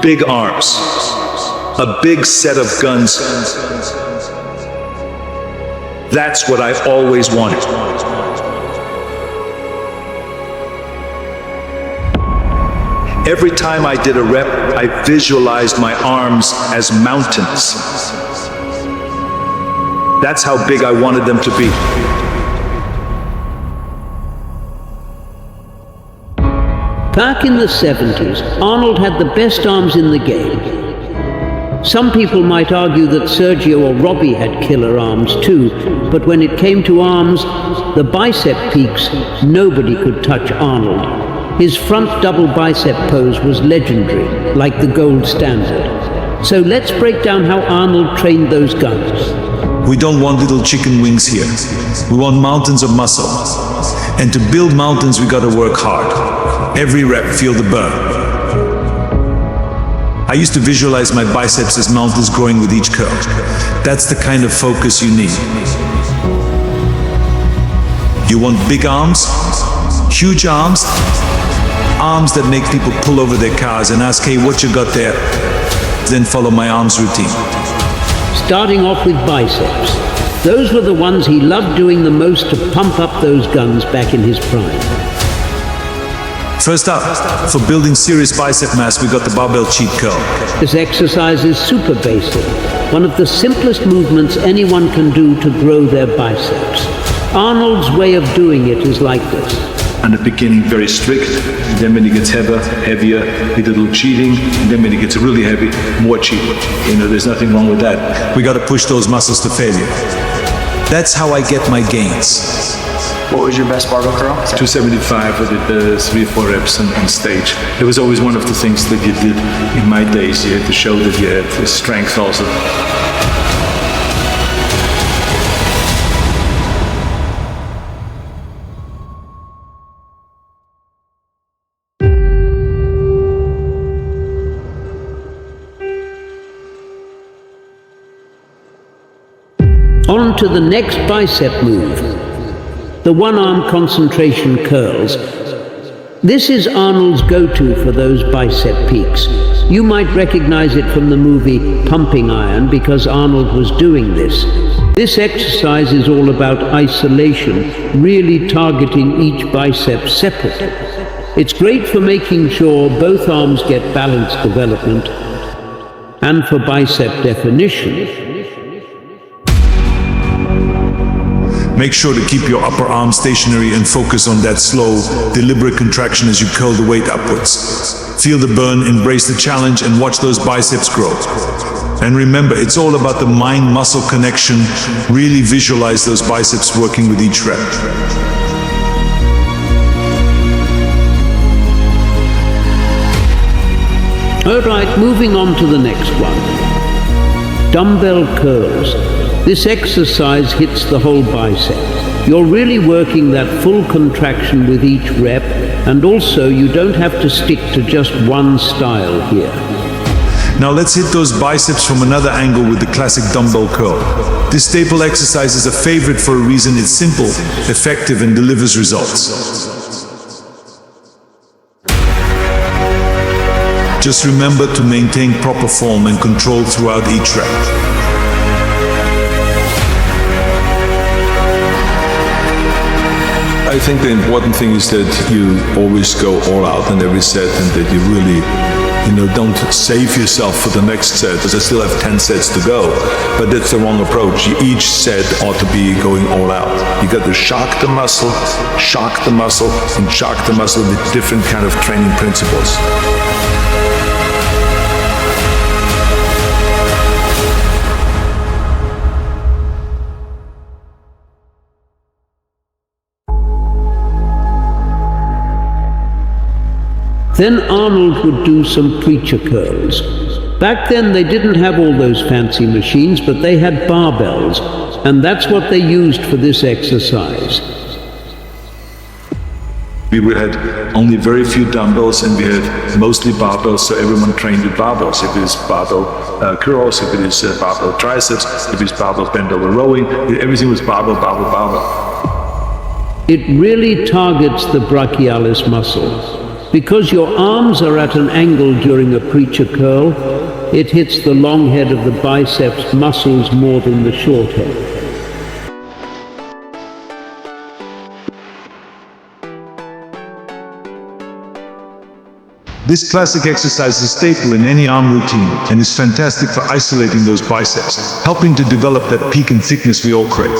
Big arms. A big set of guns. That's what I've always wanted. Every time I did a rep, I visualized my arms as mountains. That's how big I wanted them to be. Back in the 70s, Arnold had the best arms in the game. Some people might argue that Sergio or Robbie had killer arms too, but when it came to arms, the bicep peaks, nobody could touch Arnold. His front double bicep pose was legendary, like the gold standard. So let's break down how Arnold trained those guns. We don't want little chicken wings here. We want mountains of muscle. And to build mountains, we gotta work hard. Every rep, feel the burn. I used to visualize my biceps as mountains growing with each curl. That's the kind of focus you need. You want big arms, huge arms, arms that make people pull over their cars and ask, hey, what you got there? Then follow my arms routine. Starting off with biceps. Those were the ones he loved doing the most to pump up those guns back in his prime. First up, for building serious bicep mass, we got the barbell cheat curl. This exercise is super basic, one of the simplest movements anyone can do to grow their biceps. Arnold's way of doing it is like this. In the beginning, very strict, and then when it gets heavier, with a little cheating, and then when it gets really heavy, more cheating. There's nothing wrong with that. We gotta push those muscles to failure. That's how I get my gains. What was your best barbell curl? 275, I did 3-4 reps on stage. It was always one of the things that you did in my days. You had to show that you had strength also. On to the next bicep move, the one-arm concentration curls. This is Arnold's go-to for those bicep peaks. You might recognize it from the movie Pumping Iron because Arnold was doing this. This exercise is all about isolation, really targeting each bicep separately. It's great for making sure both arms get balance development and for bicep definition. Make sure to keep your upper arm stationary and focus on that slow, deliberate contraction as you curl the weight upwards. Feel the burn, embrace the challenge, and watch those biceps grow. And remember, it's all about the mind-muscle connection. Really visualize those biceps working with each rep. Alright, moving on to the next one. Dumbbell curls. This exercise hits the whole bicep. You're really working that full contraction with each rep, and also you don't have to stick to just one style here. Now let's hit those biceps from another angle with the classic dumbbell curl. This staple exercise is a favorite for a reason. It's simple, effective, and delivers results. Just remember to maintain proper form and control throughout each rep. I think the important thing is that you always go all out in every set and that you really, don't save yourself for the next set, because I still have 10 sets to go. But that's the wrong approach. Each set ought to be going all out. You got to shock the muscle, and shock the muscle with different kind of training principles. Then Arnold would do some preacher curls. Back then they didn't have all those fancy machines, but they had barbells, and that's what they used for this exercise. We had only very few dumbbells and we had mostly barbells, so everyone trained with barbells. If it is barbell curls, if it is barbell triceps, if it is barbell bend over rowing, everything was barbell. It really targets the brachialis muscle. Because your arms are at an angle during a preacher curl, it hits the long head of the biceps muscles more than the short head. This classic exercise is a staple in any arm routine and is fantastic for isolating those biceps, helping to develop that peak in thickness we all crave.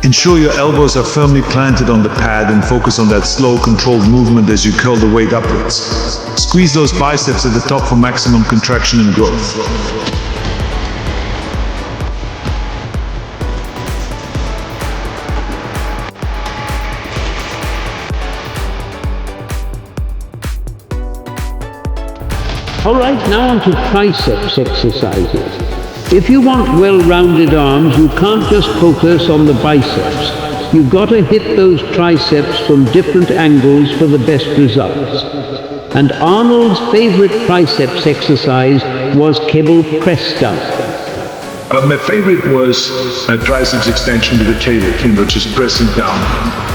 Ensure your elbows are firmly planted on the pad and focus on that slow, controlled movement as you curl the weight upwards. Squeeze those biceps at the top for maximum contraction and growth. Alright, now on to triceps exercises. If you want well-rounded arms, you can't just focus on the biceps. You've got to hit those triceps from different angles for the best results. And Arnold's favorite triceps exercise was cable press down. But my favorite was a triceps extension with a cable, just pressing down.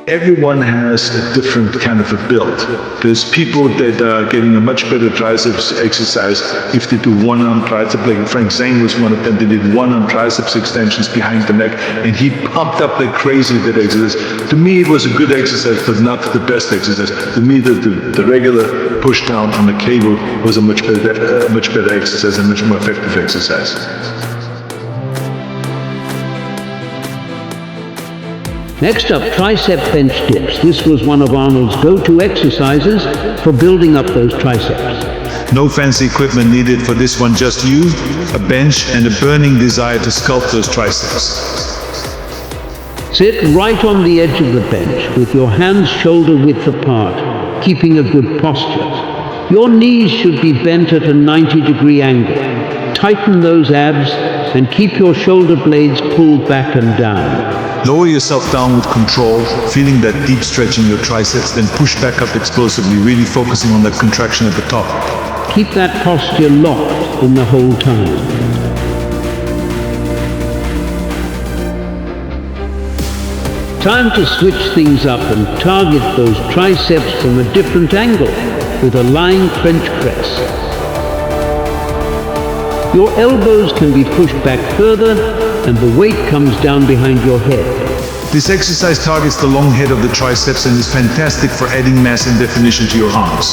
Everyone has a different kind of a build. There's people that are getting a much better triceps exercise if they do one-arm tricep, like Frank Zane was one of them. They did one-arm triceps extensions behind the neck, and he pumped up like crazy with that exercise. To me, it was a good exercise, but not the best exercise. To me, the regular push down on the cable was a much better exercise and much more effective exercise. Next up, tricep bench dips. This was one of Arnold's go-to exercises for building up those triceps. No fancy equipment needed for this one, just you, a bench, and a burning desire to sculpt those triceps. Sit right on the edge of the bench with your hands shoulder width apart, keeping a good posture. Your knees should be bent at a 90-degree angle. Tighten those abs and keep your shoulder blades pulled back and down. Lower yourself down with control, feeling that deep stretch in your triceps, then push back up explosively, really focusing on that contraction at the top. Keep that posture locked in the whole time. Time to switch things up and target those triceps from a different angle with a lying French press. Your elbows can be pushed back further and the weight comes down behind your head. This exercise targets the long head of the triceps and is fantastic for adding mass and definition to your arms.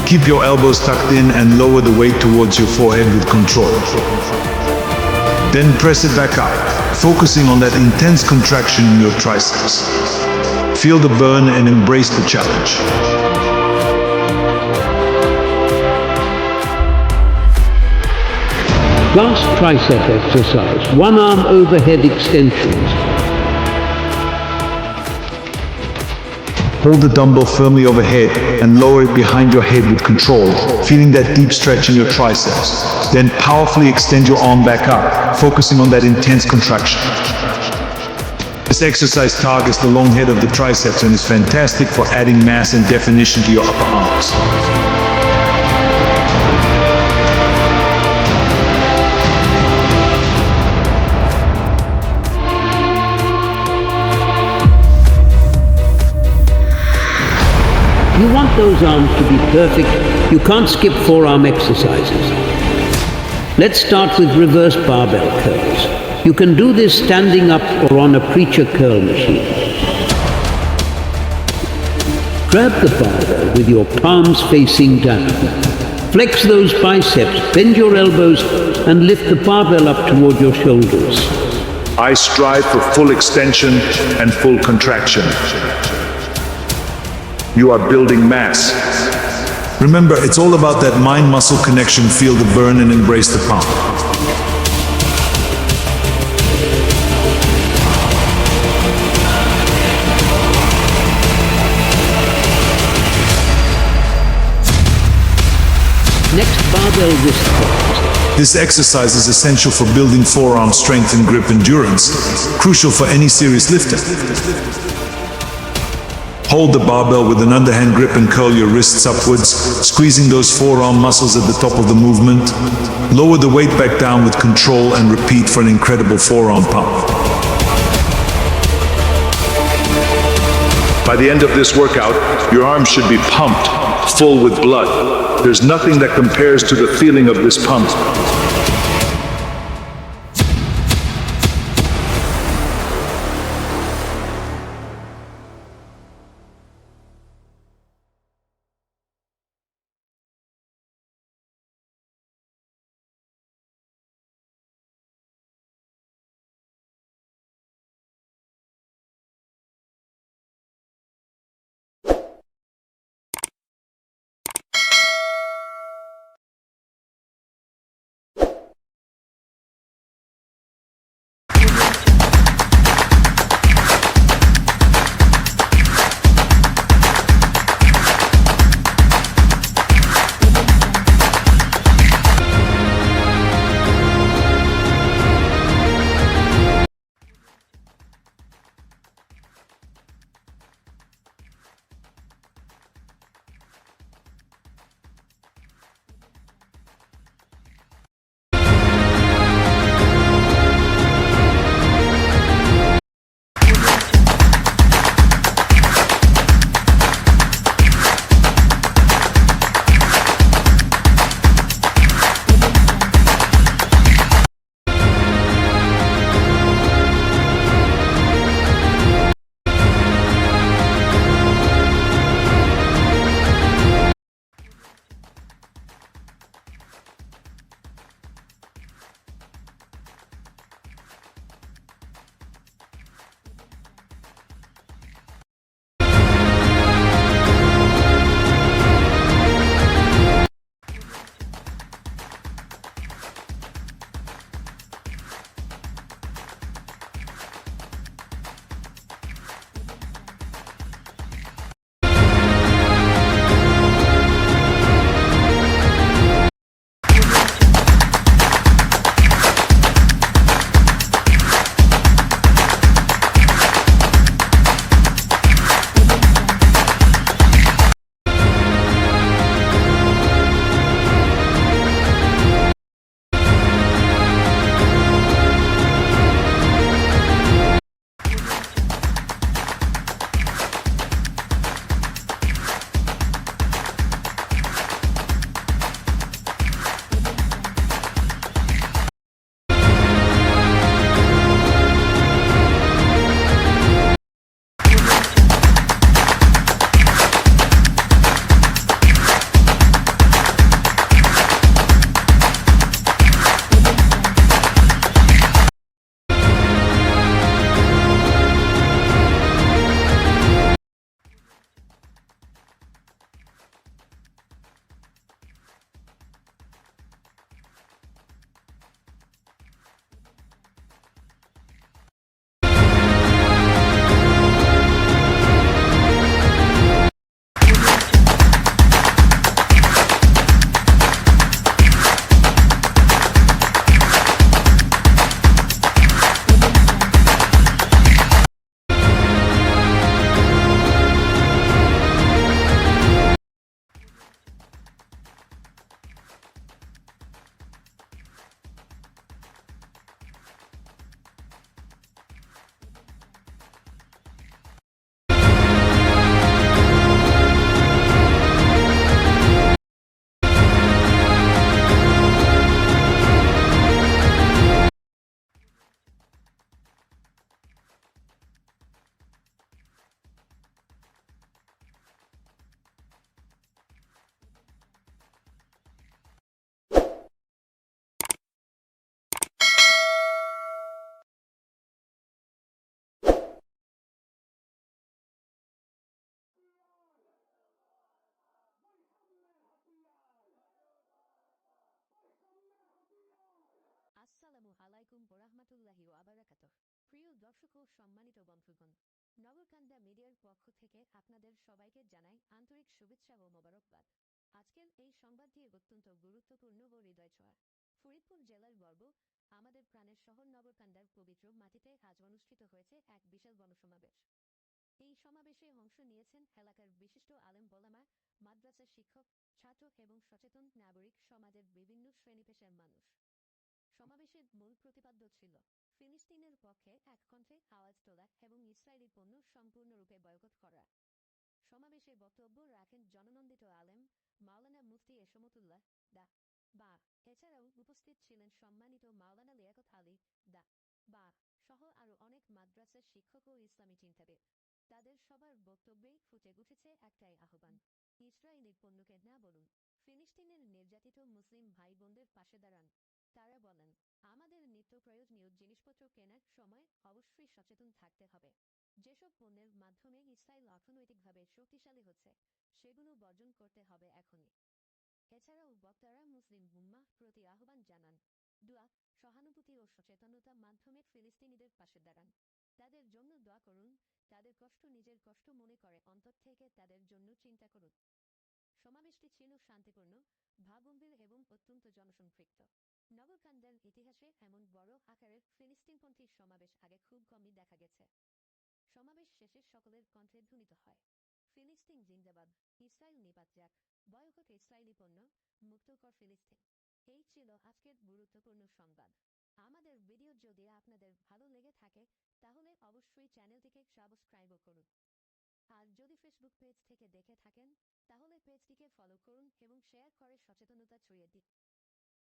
Keep your elbows tucked in and lower the weight towards your forehead with control. Then press it back up, focusing on that intense contraction in your triceps. Feel the burn and embrace the challenge. Last tricep exercise, one-arm overhead extensions. Hold the dumbbell firmly overhead and lower it behind your head with control, feeling that deep stretch in your triceps. Then powerfully extend your arm back up, focusing on that intense contraction. This exercise targets the long head of the triceps and is fantastic for adding mass and definition to your upper arms. You want those arms to be perfect, you can't skip forearm exercises. Let's start with reverse barbell curls. You can do this standing up or on a preacher curl machine. Grab the barbell with your palms facing down. Flex those biceps, bend your elbows, and lift the barbell up toward your shoulders. I strive for full extension and full contraction. You are building mass. Remember, it's all about that mind-muscle connection. Feel the burn and embrace the pump. Next, barbell wrist curls. This exercise is essential for building forearm strength and grip endurance, crucial for any serious lifting. Hold the barbell with an underhand grip and curl your wrists upwards, squeezing those forearm muscles at the top of the movement. Lower the weight back down with control and repeat for an incredible forearm pump. By the end of this workout, your arms should be pumped, full with blood. There's nothing that compares to the feeling of this pump. আসসালামু আলাইকুম ওরহমাতুল্লাহি ওয়াবারাকাতুহ। প্রিয় দর্শক ও সম্মানিত বন্ধুগণ, নগরকান্দা মিডিয়ার পক্ষ থেকে আপনাদের সবাইকে জানাই আন্তরিক শুভেচ্ছা ও মোবারকবাদ। আজকের এই সংবাদটি অত্যন্ত গুরুত্বপূর্ণ ও হৃদয় ছোঁয়া। ফরিদপুর জেলার গর্ব আমাদের প্রাণের শহর নগরকান্দার পবিত্র মাটিতে আজ অনুষ্ঠিত হয়েছে এক বিশাল গণসমাবেশ। এই সমাবেশে অংশ নিয়েছেন এলাকার বিশিষ্ট আলেম ওলামা, মাদ্রাসার শিক্ষক, ছাত্র এবং সচেতন নাগরিক সমাজের বিভিন্ন শ্রেণী পেশার মানুষ। সমাবেশের মূল প্রতিপাদ্য ছিল ফিলিস্তিনের পক্ষে এক কণ্ঠে আওয়াজ তোলা এবং ইসরায়েলি পণ্য সম্পূর্ণরূপে বয়কট করা। সমাবেশে বক্তব্য রাখেন জননন্দিত আলেম মাওলানা মুফতি এসমতুল্লাহ দা বা এছাড়াও উপস্থিত ছিলেন সম্মানিত মাওলানা লিয়াকত আলী দা বা সহ আরো অনেক মাদ্রাসার শিক্ষক ও ইসলামী চিন্তাবিদ। তাদের সবার বক্তব্যেই ফুটে উঠেছে একটাই আহ্বান, ইসরায়েলি পণ্যকে না বলুন, ফিলিস্তিনের নির্যাতিত মুসলিম ভাই বোনদের পাশে দাঁড়ান। তারা বলেন, আমাদের নিত্য প্রয়োজনীয় জিনিসপত্র কেনার সময় অবশ্যই সচেতন থাকতে হবে। যেসব পণ্যের মাধ্যমে ইসরায়েল অর্থনৈতিকভাবে শক্তিশালী হচ্ছে সেগুলো বর্জন করতে হবে এখনই। এছাড়াও বক্তারা মুসলিম উম্মাহ প্রতি আহ্বান জানান, দোয়া, সহানুভূতি ও সচেতনতার মাধ্যমে ফিলিস্তিনিদের পাশে দাঁড়ান। তাদের জন্য দোয়া করুন, তাদের কষ্ট নিজের কষ্ট মনে করে অন্তর থেকে তাদের জন্য চিন্তা করুন। সমাবেশটি ছিল শান্তিপূর্ণ, ভাবগম্ভীর এবং অত্যন্ত জনসম্পৃক্ত। নগরকান্দার ইতিহাসে এমন বড় আকারের ফিলিস্তিনপন্থী সমাবেশ আগে খুব কমই দেখা গেছে। সমাবেশ শেষে সকলের কণ্ঠে ধ্বনিত হয়, ফিলিস্তিন জিন্দাবাদ, ইসরায়েল নিপাত যাক, বয়কট ইসরায়েলি পণ্য, মুক্ত কর ফিলিস্তিন। এই ছিল আজকের গুরুত্বপূর্ণ সংবাদ। আমাদের ভিডিও যদি আপনাদের ভালো লেগে থাকে তাহলে অবশ্যই চ্যানেলটিকে সাবস্ক্রাইব করুন। আর যদি ফেসবুক পেজ থেকে দেখে থাকেন তাহলে পেজটিকে ফলো করুন এবং শেয়ার করে সচেতনতা ছড়িয়ে দিন।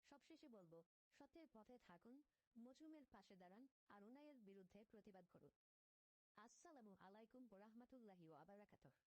সবশেষে বলবো, সত্যের পথে থাকুন, মজলুমের পাশে দাঁড়ান আর অন্যায়ের বিরুদ্ধে প্রতিবাদ করুন। আসসালামু আলাইকুম ওয়া রাহমাতুল্লাহি ওয়া বারাকাতুহু।